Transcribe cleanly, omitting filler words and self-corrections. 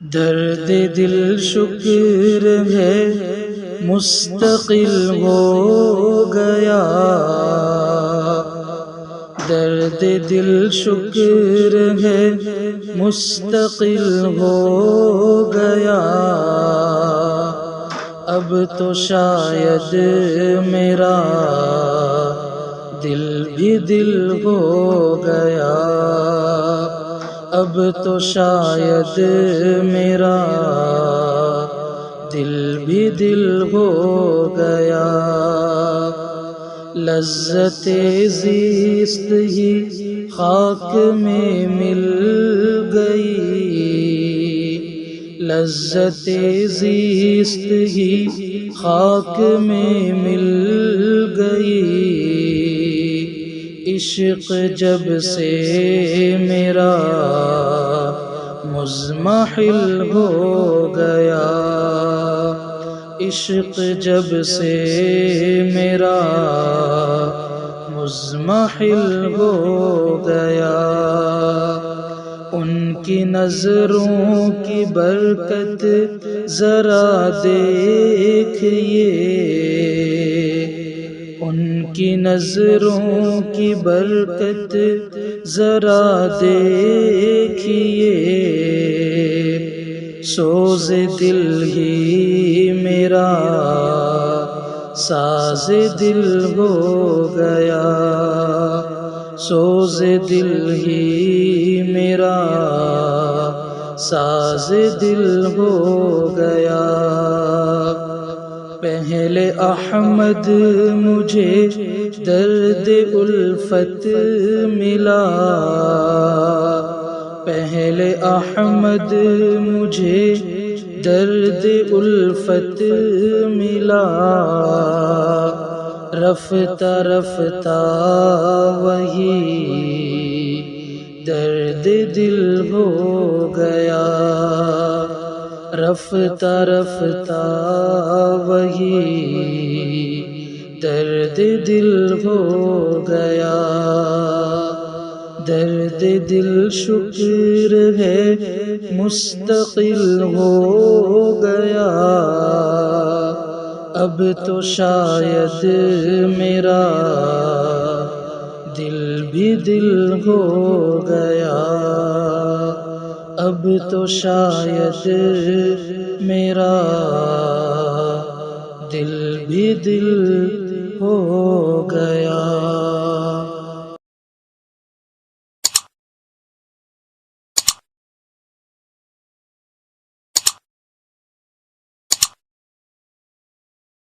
درد دل شکر ہے مستقل ہو گیا، درد دل شکر ہے مستقل ہو گیا، اب تو شاید میرا دل بھی دل ہو گیا، اب تو شاید میرا دل بھی دل ہو گیا، لذت زیست ہی خاک میں مل گئی، لذت زیست ہی خاک میں مل گئی، عشق جب سے میرا مزمحل ہو گیا، عشق جب سے میرا مزمحل ہو گیا، ان کی نظروں کی برکت ذرا دیکھیے، ان کی نظروں کی برکت ذرا دیکھیے، سوز دل ہی میرا ساز دل ہو گیا، سوز دل ہی میرا ساز دل ہو گیا، پہلے احمد مجھے درد الفت ملا، پہلے احمد مجھے درد الفت ملا، رفتہ رفتہ وہی درد دل ہو گیا، رفتہ رفتہ وہی درد دل ہو گیا، درد دل شکر ہے مستقل ہو گیا، اب تو شاید میرا دل بھی دل ہو گیا، اب تو شاید میرا دل بھی دل ہو گیا۔